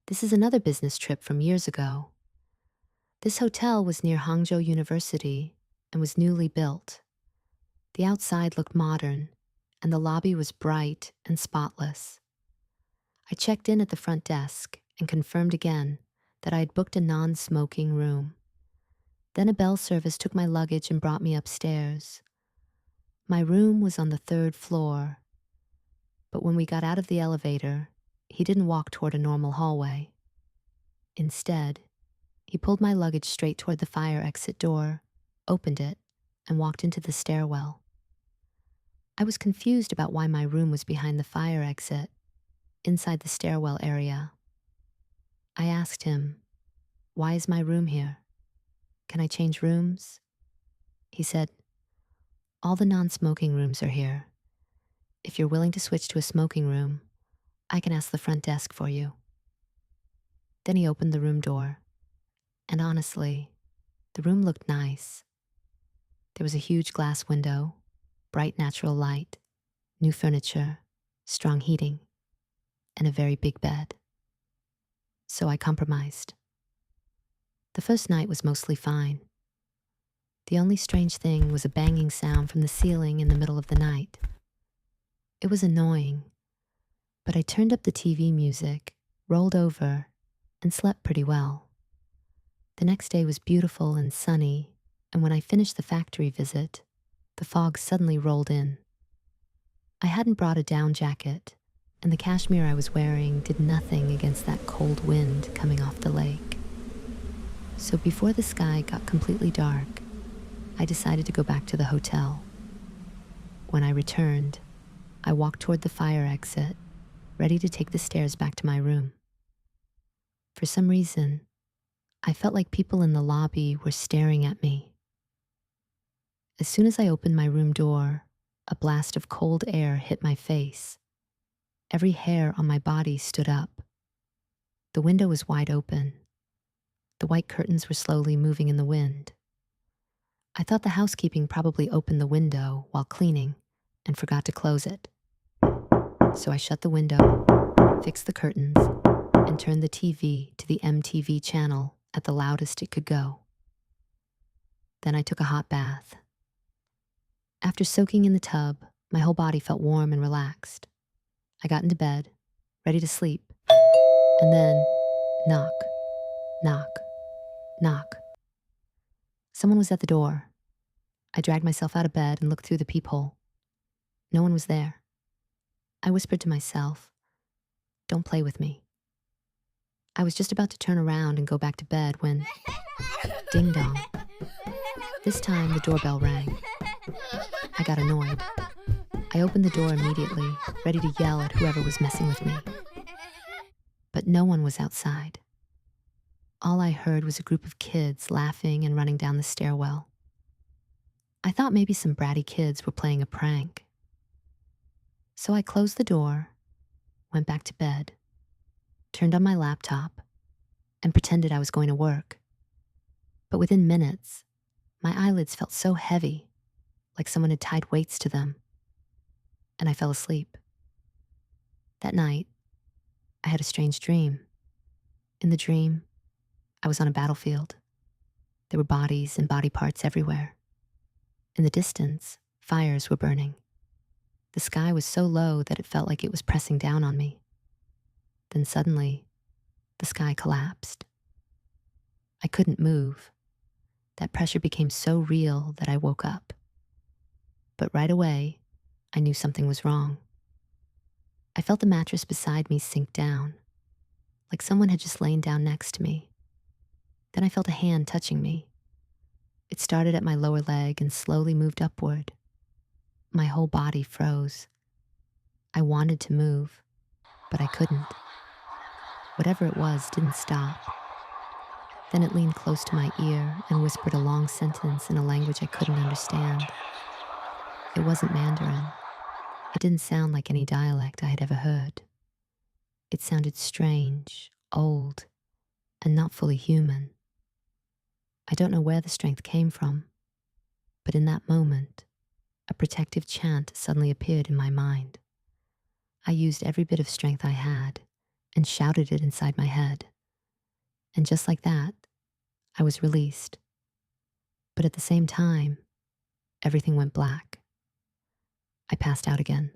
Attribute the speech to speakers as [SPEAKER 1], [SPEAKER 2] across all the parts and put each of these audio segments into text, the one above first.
[SPEAKER 1] This is another business trip from years ago. This hotel was near Hangzhou University and was newly built. The outside looked modern, and the lobby was bright and spotless. I checked in at the front desk and confirmed again that I had booked a non-smoking room. Then a bell service took my luggage and brought me upstairs. My room was on the third floor, but when we got out of the elevator, he didn't walk toward a normal hallway. Instead, he pulled my luggage straight toward the fire exit door, opened it, and walked into the stairwell. I was confused about why my room was behind the fire exit, inside the stairwell area. I asked him, "Why is my room here? Can I change rooms?" He said, "All the non-smoking rooms are here. If you're willing to switch to a smoking room, I can ask the front desk for you." Then he opened the room door, and honestly, the room looked nice. There was a huge glass window, bright natural light, new furniture, strong heating, and a very big bed. So I compromised. The first night was mostly fine. The only strange thing was a banging sound from the ceiling in the middle of the night. It was annoying, but I turned up the TV music, rolled over, and slept pretty well. The next day was beautiful and sunny, and when I finished the factory visit, the fog suddenly rolled in. I hadn't brought a down jacket, and the cashmere I was wearing did nothing against that cold wind coming off the lake. So before the sky got completely dark, I decided to go back to the hotel. When I returned, I walked toward the fire exit, ready to take the stairs back to my room. For some reason, I felt like people in the lobby were staring at me. As soon as I opened my room door, a blast of cold air hit my face. Every hair on my body stood up. The window was wide open. The white curtains were slowly moving in the wind. I thought the housekeeping probably opened the window while cleaning and forgot to close it. So I shut the window, fixed the curtains, and turned the TV to the MTV channel at the loudest it could go. Then I took a hot bath. After soaking in the tub, my whole body felt warm and relaxed. I got into bed, ready to sleep, and then knock, knock, knock. Someone was at the door. I dragged myself out of bed and looked through the peephole. No one was there. I whispered to myself, "Don't play with me." I was just about to turn around and go back to bed when, ding dong. This time the doorbell rang. I got annoyed. I opened the door immediately, ready to yell at whoever was messing with me. But no one was outside. All I heard was a group of kids laughing and running down the stairwell. I thought maybe some bratty kids were playing a prank. So I closed the door, went back to bed, turned on my laptop, and pretended I was going to work. But within minutes, my eyelids felt so heavy, like someone had tied weights to them, and I fell asleep. That night, I had a strange dream. In the dream, I was on a battlefield. There were bodies and body parts everywhere. In the distance, fires were burning. The sky was so low that it felt like it was pressing down on me. Then suddenly, the sky collapsed. I couldn't move. That pressure became so real that I woke up. But right away, I knew something was wrong. I felt the mattress beside me sink down, like someone had just lain down next to me. Then I felt a hand touching me. It started at my lower leg and slowly moved upward. My whole body froze. I wanted to move, but I couldn't. Whatever it was didn't stop. Then it leaned close to my ear and whispered a long sentence in a language I couldn't understand. It wasn't Mandarin. It didn't sound like any dialect I had ever heard. It sounded strange, old, and not fully human. I don't know where the strength came from, but in that moment, a protective chant suddenly appeared in my mind. I used every bit of strength I had and shouted it inside my head. And just like that, I was released. But at the same time, everything went black. I passed out again.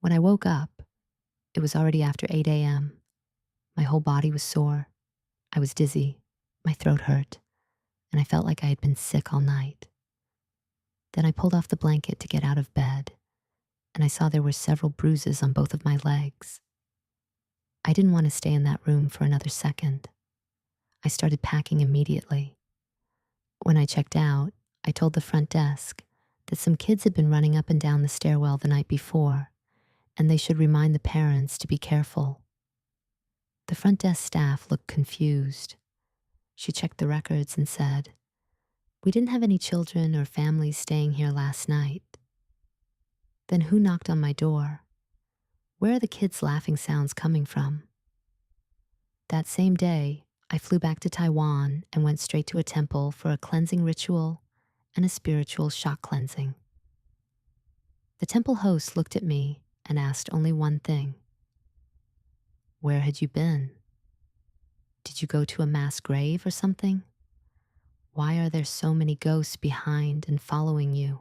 [SPEAKER 1] When I woke up, it was already after 8 a.m. My whole body was sore. I was dizzy. My throat hurt. And I felt like I had been sick all night. Then I pulled off the blanket to get out of bed, and I saw there were several bruises on both of my legs. I didn't want to stay in that room for another second. I started packing immediately. When I checked out, I told the front desk that some kids had been running up and down the stairwell the night before, and they should remind the parents to be careful. The front desk staff looked confused. She checked the records and said, "We didn't have any children or families staying here last night." Then who knocked on my door? Where are the kids' laughing sounds coming from? That same day, I flew back to Taiwan and went straight to a temple for a cleansing ritual and a spiritual shock cleansing. The temple host looked at me and asked only one thing. Where had you been? Did you go to a mass grave or something? Why are there so many ghosts behind and following you?